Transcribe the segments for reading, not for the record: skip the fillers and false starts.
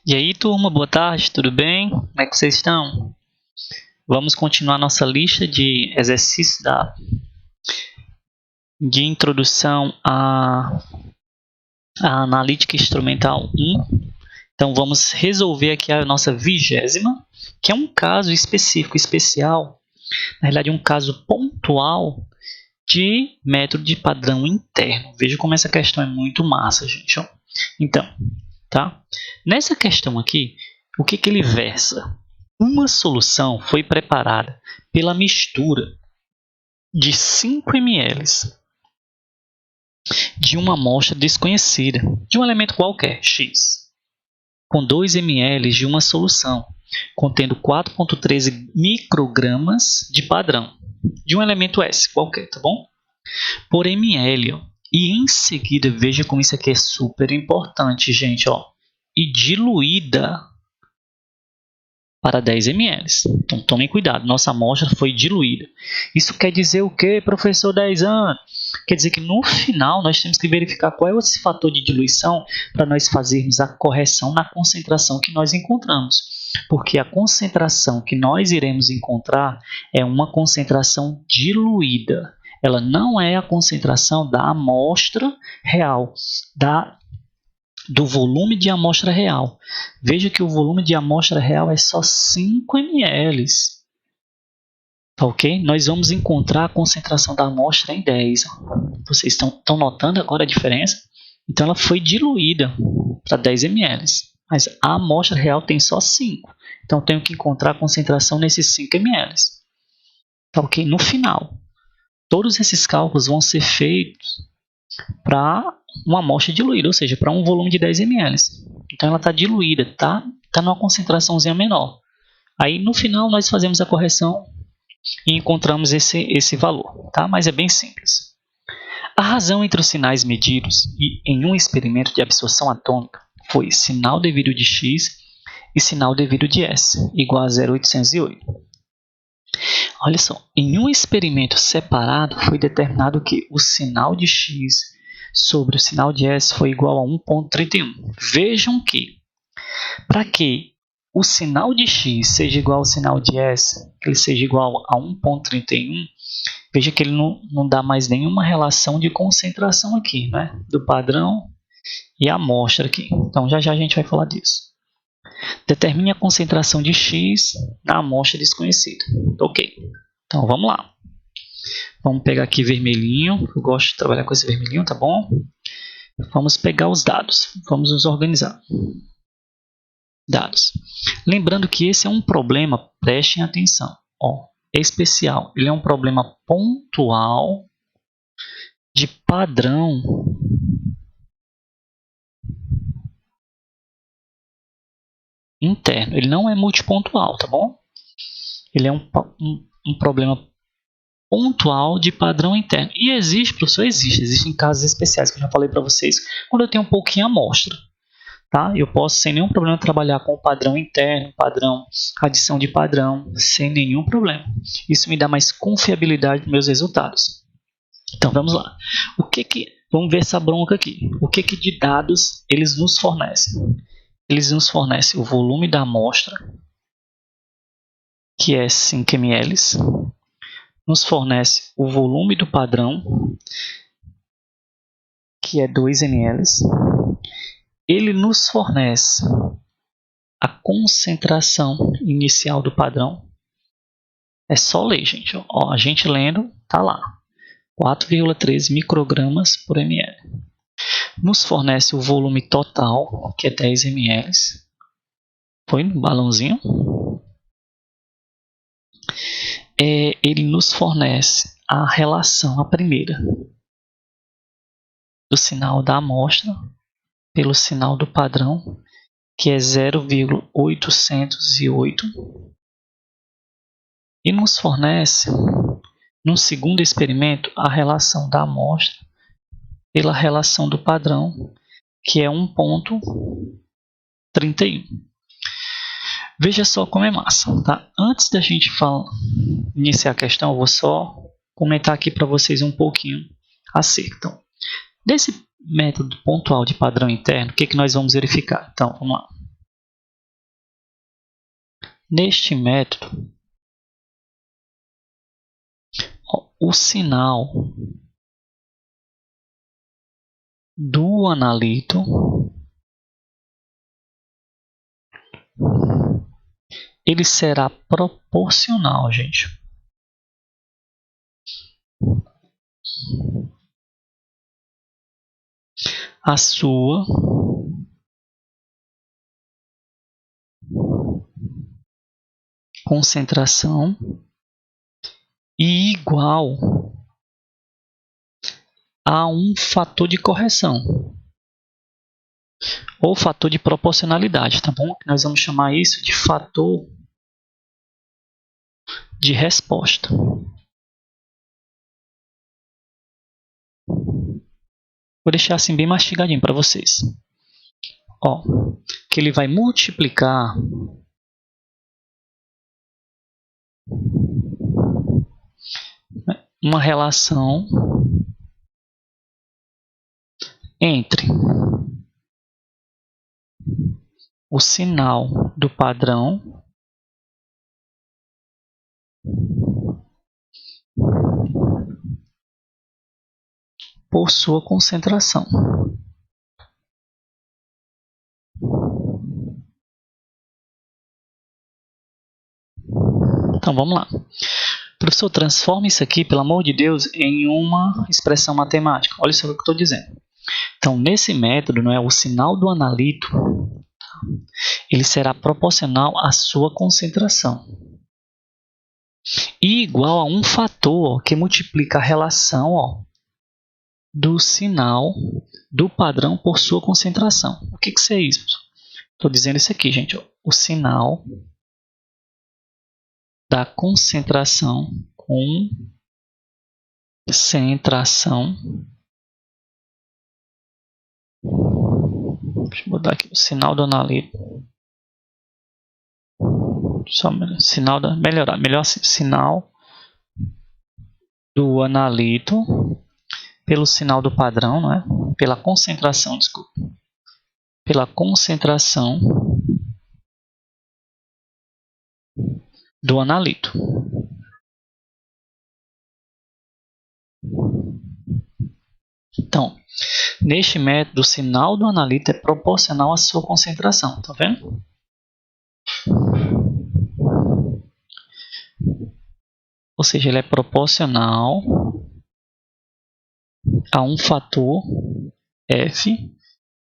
E aí, turma, boa tarde, tudo bem? Como é que vocês estão? Vamos continuar nossa lista de exercícios de introdução à analítica instrumental 1. Então, vamos resolver aqui a nossa 20ª, que é um caso específico, especial, na realidade, um caso pontual de método de padrão interno. Veja como essa questão é muito massa, gente. Então, tá? Nessa questão aqui, o que ele versa? Uma solução foi preparada pela mistura de 5 ml de uma amostra desconhecida, de um elemento qualquer, X, com 2 ml de uma solução, contendo 4,13 microgramas de padrão, de um elemento S qualquer, tá bom? Por ml, ó. E em seguida, veja como isso aqui é super importante, gente, ó, e diluída para 10 ml. Então, tomem cuidado, nossa amostra foi diluída. Isso quer dizer o quê, professor Dezan? Quer dizer que no final nós temos que verificar qual é esse fator de diluição para nós fazermos a correção na concentração que nós encontramos. Porque a concentração que nós iremos encontrar é uma concentração diluída. Ela não é a concentração da amostra real, do volume de amostra real. Veja que o volume de amostra real é só 5 ml. Tá ok? Nós vamos encontrar a concentração da amostra em 10. Vocês estão notando agora a diferença? Então, ela foi diluída para 10 ml. Mas a amostra real tem só 5. Então, eu tenho que encontrar a concentração nesses 5 ml. Tá ok? No final, todos esses cálculos vão ser feitos para uma amostra diluída, ou seja, para um volume de 10 ml. Então, ela está diluída, está numa concentraçãozinha menor. Aí, no final, nós fazemos a correção e encontramos esse valor, tá? Mas é bem simples. A razão entre os sinais medidos em um experimento de absorção atômica foi sinal devido de X e sinal devido de S, igual a 0,808. Olha só, em um experimento separado foi determinado que o sinal de X sobre o sinal de S foi igual a 1,31. Vejam que, para que o sinal de X seja igual ao sinal de S, que ele seja igual a 1,31, veja que ele não dá mais nenhuma relação de concentração aqui, né? Do padrão e a amostra aqui. Então, já a gente vai falar disso. Determine a concentração de X na amostra desconhecida. Ok. Então, vamos lá. Vamos pegar aqui vermelhinho. Eu gosto de trabalhar com esse vermelhinho, tá bom? Vamos pegar os dados. Vamos nos organizar. Dados. Lembrando que esse é um problema, prestem atenção, ó, é especial. Ele é um problema pontual de padrão interno. Ele não é multipontual, tá bom? Ele é um problema pontual de padrão interno. E existe, professor, existem casos especiais que eu já falei para vocês, quando eu tenho um pouquinho amostra. Tá? Eu posso sem nenhum problema trabalhar com o padrão interno, padrão, adição de padrão, sem nenhum problema. Isso me dá mais confiabilidade nos meus resultados. Então vamos lá. Vamos ver essa bronca aqui. O que de dados eles nos fornecem? Eles nos fornecem o volume da amostra, que é 5 ml, nos fornece o volume do padrão, que é 2 ml. Ele nos fornece a concentração inicial do padrão. É só ler, gente. Ó, a gente lendo, tá lá. 4,13 microgramas por ml. Nos fornece o volume total, que é 10 ml. Foi no balãozinho. Ele nos fornece a relação, a primeira, do sinal da amostra pelo sinal do padrão, que é 0,808, e nos fornece, no segundo experimento, a relação da amostra pela relação do padrão, que é 1,31. Veja só como é massa, tá? Antes da gente iniciar a questão, eu vou só comentar aqui para vocês um pouquinho acerca. Então, desse método pontual de padrão interno, o que nós vamos verificar? Então, vamos lá. Neste método, o sinal do analito ele será proporcional, gente, à sua concentração e igual a um fator de correção ou fator de proporcionalidade, tá bom? Nós vamos chamar isso de fator de resposta. Vou deixar assim bem mastigadinho para vocês. Ó, que ele vai multiplicar uma relação entre o sinal do padrão por sua concentração. Então vamos lá. Professor, transforma isso aqui, pelo amor de Deus, em uma expressão matemática. Olha só o que eu estou dizendo. Então, nesse método, o sinal do analito ele será proporcional à sua concentração e igual a um fator que multiplica a relação do sinal do padrão por sua concentração. O que é isso? Estou dizendo isso aqui, gente. O sinal da concentração deixa eu botar aqui o sinal do analito. Melhor assim, sinal do analito pelo sinal do padrão, não é? Pela concentração do analito. Então, neste método, o sinal do analito é proporcional à sua concentração, tá vendo? Ou seja, ele é proporcional a um fator F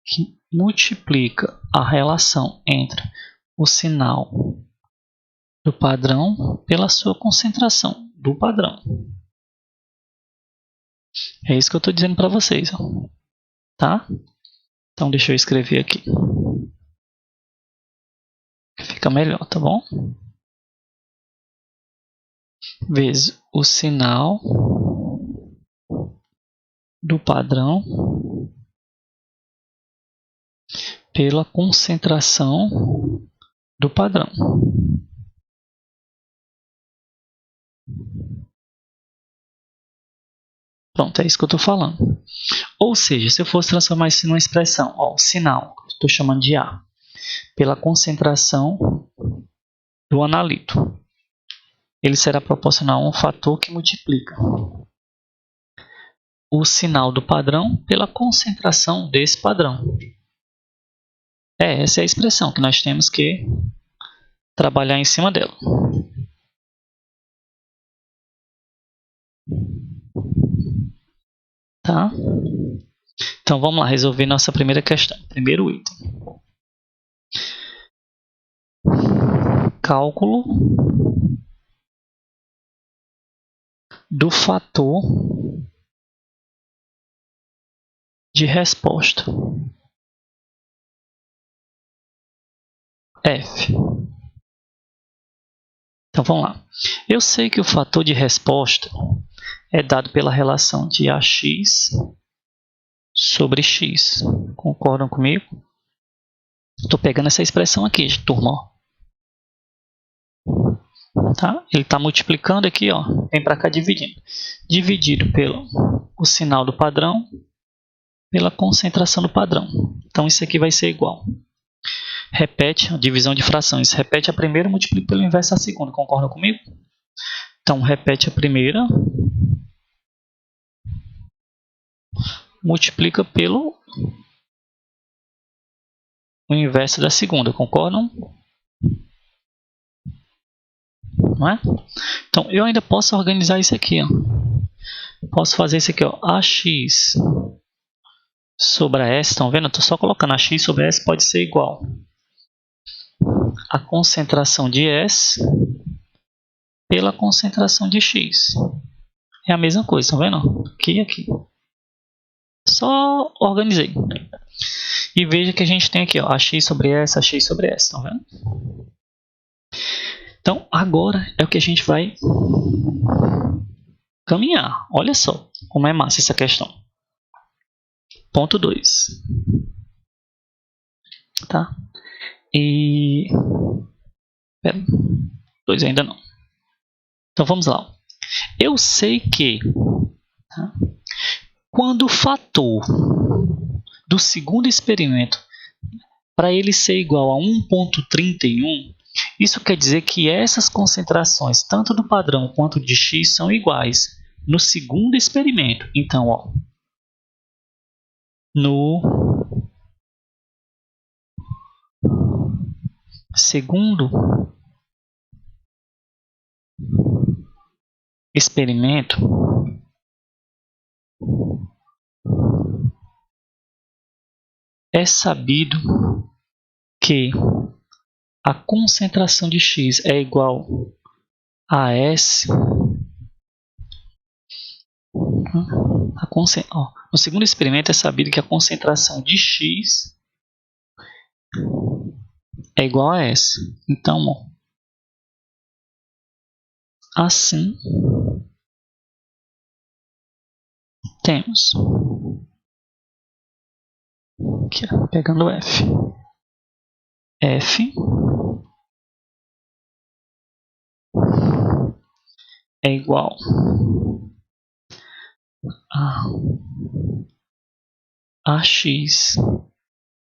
que multiplica a relação entre o sinal do padrão pela sua concentração do padrão. É isso que eu estou dizendo para vocês, tá? Então, deixa eu escrever aqui. Fica melhor, tá bom? Vezes o sinal do padrão pela concentração do padrão. Pronto, é isso que eu estou falando. Ou seja, se eu fosse transformar isso numa expressão, o sinal, estou chamando de A, pela concentração do analito, ele será proporcional a um fator que multiplica o sinal do padrão pela concentração desse padrão. Essa é a expressão que nós temos que trabalhar em cima dela. Tá? Então, vamos lá resolver nossa primeira questão. Primeiro item. Cálculo do fator de resposta F. Então, vamos lá. Eu sei que o fator de resposta é dado pela relação de AX sobre X. Concordam comigo? Estou pegando essa expressão aqui, turma. Tá? Ele está multiplicando aqui, vem para cá dividindo. Dividido pelo o sinal do padrão pela concentração do padrão. Então, isso aqui vai ser igual. Repete a divisão de frações. Repete a primeira, multiplica pelo inverso da segunda. Concorda comigo? Então, repete a primeira, multiplica pelo inverso da segunda. Concordam? Não é? Então, eu ainda posso organizar isso aqui. Ó. Posso fazer isso aqui. Ó. AX sobre a S. Estão vendo? Estou só colocando AX sobre a S pode ser igual a concentração de S pela concentração de X. É a mesma coisa, estão vendo? Aqui e aqui. Só organizei. E veja que a gente tem aqui, ó, AX sobre S, AX sobre S, estão vendo? Então, agora é o que a gente vai caminhar. Olha só como é massa essa questão. Ponto 2. Tá? E... Pera, 2 ainda não. Então, vamos lá. Eu sei que... Tá? Quando o fator do segundo experimento, para ele ser igual a 1,31, isso quer dizer que essas concentrações, tanto do padrão quanto de X, são iguais no segundo experimento. Então, ó, no segundo experimento, é sabido que a concentração de X é igual a S. No segundo experimento é sabido que a concentração de X é igual a S. Então, ó, assim temos aqui, pegando o F. F é igual a AX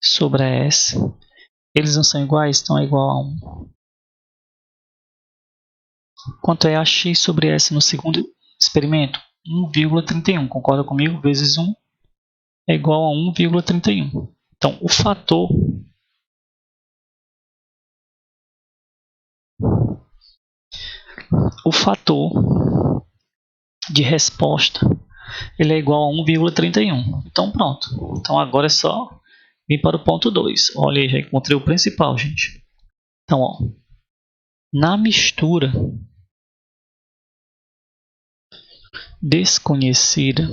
sobre a S. Eles não são iguais, então é igual a 1. Quanto é AX sobre S no segundo experimento? 1,31. Concorda comigo? Vezes 1 é igual a 1,31. Então, o fator de resposta ele é igual a 1,31. Então, pronto. Então, agora é só vir para o ponto 2. Olha aí, já encontrei o principal, gente. Então, ó, na mistura desconhecida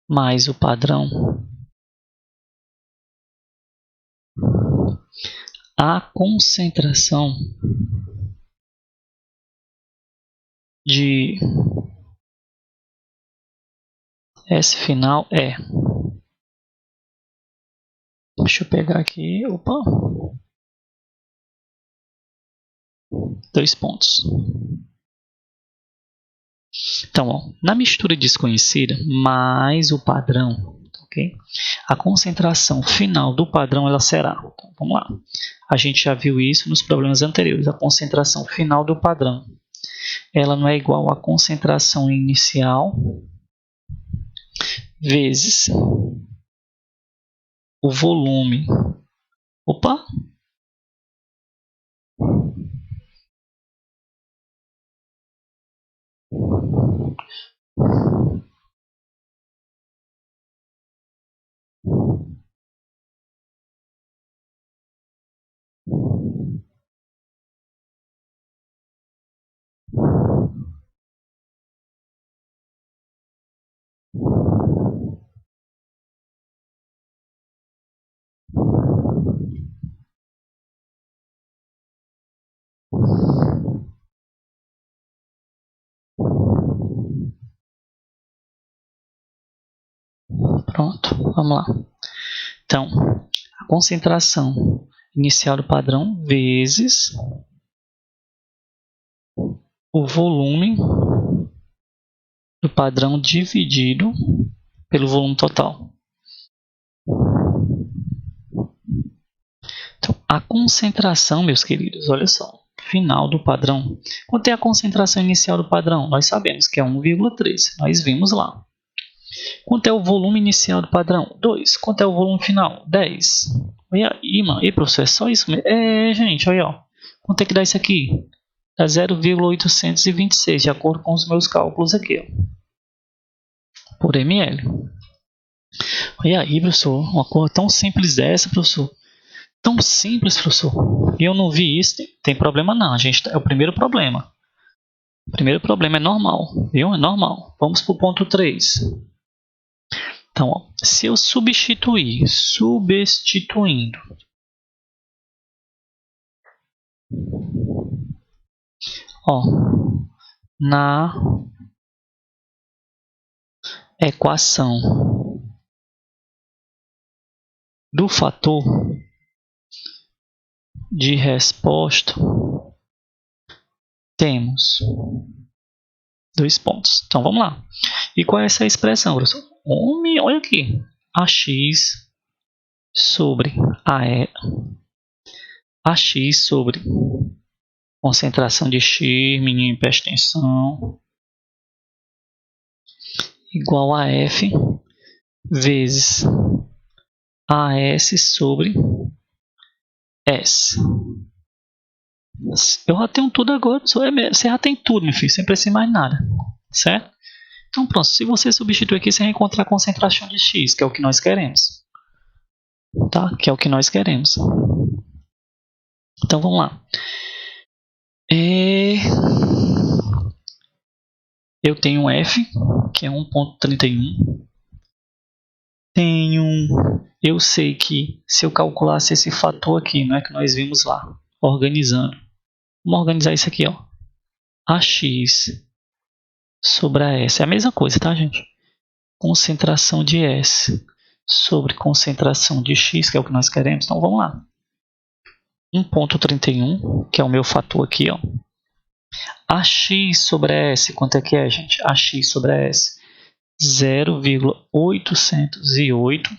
mais o padrão, a concentração de S final é... Deixa eu pegar aqui... Opa! 2 pontos. Então, ó, na mistura desconhecida mais o padrão, ok? A concentração final do padrão ela será... Então, vamos lá. A gente já viu isso nos problemas anteriores. A concentração final do padrão ela não é igual à concentração inicial vezes o volume. Opa! Pronto, vamos lá. Então, a concentração inicial do padrão vezes o volume do padrão dividido pelo volume total. Então, a concentração, meus queridos, olha só, final do padrão. Quanto é a concentração inicial do padrão? Nós sabemos que é 1,3, nós vimos lá. Quanto é o volume inicial do padrão? 2. Quanto é o volume final? 10. Olha aí, mano. E, professor, é só isso mesmo? Gente, olha, ó. Quanto é que dá isso aqui? Dá 0,826, de acordo com os meus cálculos aqui, ó, por ml. Olha aí, professor. Uma coisa tão simples dessa, professor. Tão simples, professor. E eu não vi isso. Tem problema não, gente. É o primeiro problema. O primeiro problema é normal, viu? É normal. Vamos para o ponto 3. Então, ó, se eu substituindo, ó, na equação do fator de resposta, temos 2 pontos. Então, vamos lá. E qual é essa expressão, professor? Olha aqui. AX sobre AX sobre concentração de X, mínima hipertensão, igual a F vezes AS sobre S. Eu já tenho tudo agora, você já tem tudo, meu filho, sem precisar mais nada, certo? Então pronto, se você substituir aqui, você vai encontrar a concentração de X, que é o que nós queremos, tá? Que é o que nós queremos. Então vamos lá. Eu tenho F, que é 1,31. Eu sei que se eu calculasse esse fator aqui, não é que nós vimos lá, organizando. Vamos organizar isso aqui, ó. AX sobre a S. É a mesma coisa, tá, gente? Concentração de S sobre concentração de X, que é o que nós queremos. Então, vamos lá. 1,31, que é o meu fator aqui, ó. AX sobre a S, quanto é que é, gente? AX sobre a S, 0,808.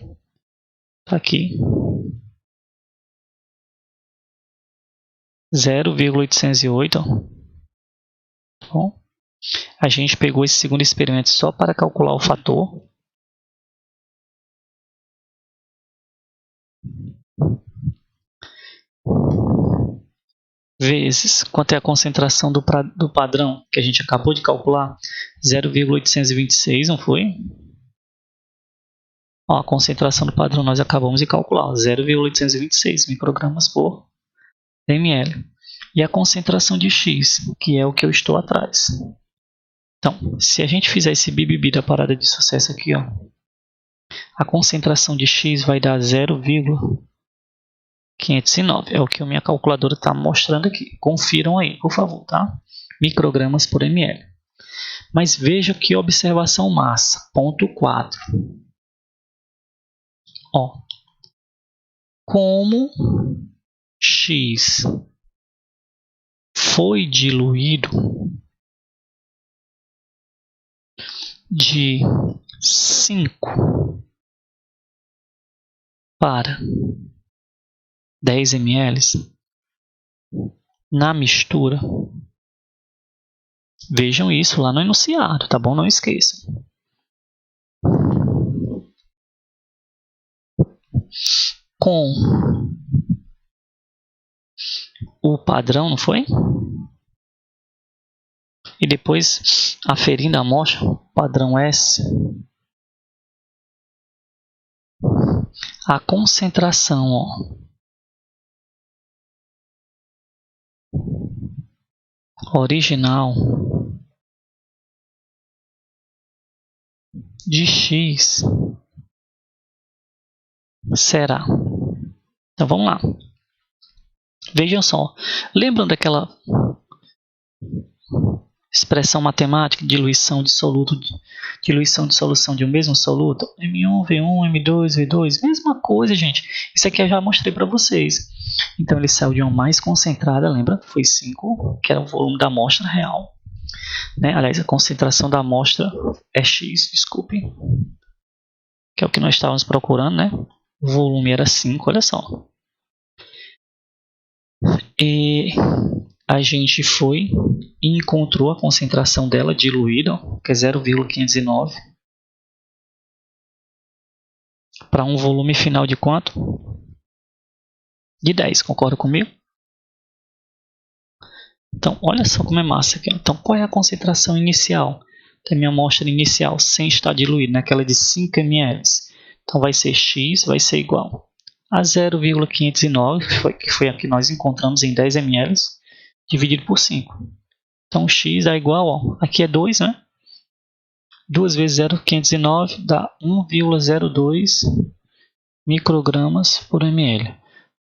Tá aqui. 0,808. Bom, a gente pegou esse segundo experimento só para calcular o fator. Vezes, quanto é a concentração do padrão que a gente acabou de calcular? 0,826, não foi? Ó, a concentração do padrão nós acabamos de calcular, 0,826 microgramas por ml. E a concentração de X, que é o que eu estou atrás. Então, se a gente fizer esse bibibi da parada de sucesso aqui, ó, a concentração de X vai dar 0,509. É o que a minha calculadora está mostrando aqui. Confiram aí, por favor, tá? Microgramas por ml. Mas veja que observação massa, ponto 4. Ó, como X foi diluído de 5 para 10 ml na mistura. Vejam isso lá no enunciado, tá bom? Não esqueçam. Com o padrão, não foi? E depois, aferindo a amostra, padrão S, a concentração, ó, original de X será. Então vamos lá. Vejam só. Lembram daquela expressão matemática de diluição de soluto, diluição de solução de um mesmo soluto? M1, V1, M2, V2. Mesma coisa, gente. Isso aqui eu já mostrei para vocês. Então ele saiu de uma mais concentrada, lembra? Foi 5, que era o volume da amostra real. Né? Aliás, a concentração da amostra é X, desculpe. que é o que nós estávamos procurando, né? O volume era 5, olha só. E a gente foi e encontrou a concentração dela diluída, que é 0,509, para um volume final de quanto? De 10, concorda comigo? Então, olha só como é massa aqui. Então, qual é a concentração inicial da minha amostra inicial sem estar diluída, naquela de 5 ml? Então, vai ser X, vai ser igual a 0,509, que foi a que nós encontramos em 10 ml, dividido por 5. Então, X é igual, ó, aqui é 2, né? 2 vezes 0,509 dá 1,02 microgramas por ml.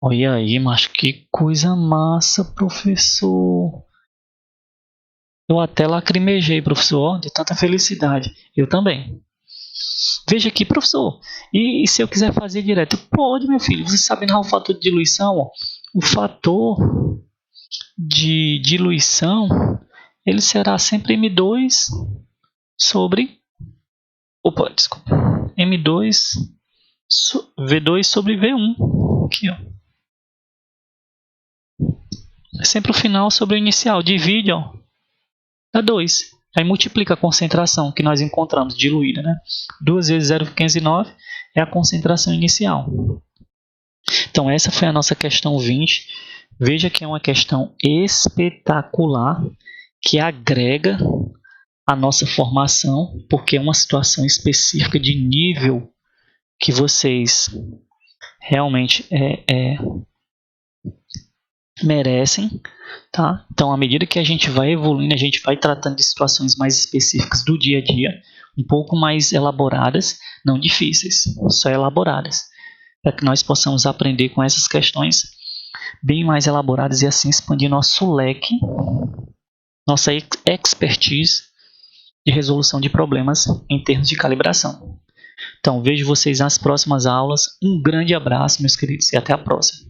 Olha aí, macho, que coisa massa, professor. Eu até lacrimejei, professor, de tanta felicidade. Eu também. Veja aqui, professor. E se eu quiser fazer direto? Pode, meu filho. Você sabe o fator de diluição? Ó, o fator de diluição, ele será sempre M2 sobre... Opa, desculpa. M2 V2 sobre V1. Aqui, ó. É sempre o final sobre o inicial. Divide, ó. Dá 2. Aí multiplica a concentração que nós encontramos diluída, né? 2 vezes 0,509 é a concentração inicial. Então, essa foi a nossa questão 20. Veja que é uma questão espetacular que agrega a nossa formação, porque é uma situação específica de nível que vocês realmente merecem, tá? Então, à medida que a gente vai evoluindo, a gente vai tratando de situações mais específicas do dia a dia, um pouco mais elaboradas, não difíceis, só elaboradas, para que nós possamos aprender com essas questões bem mais elaboradas e assim expandir nosso leque, nossa expertise de resolução de problemas em termos de calibração. Então, vejo vocês nas próximas aulas. Um grande abraço, meus queridos, e até a próxima.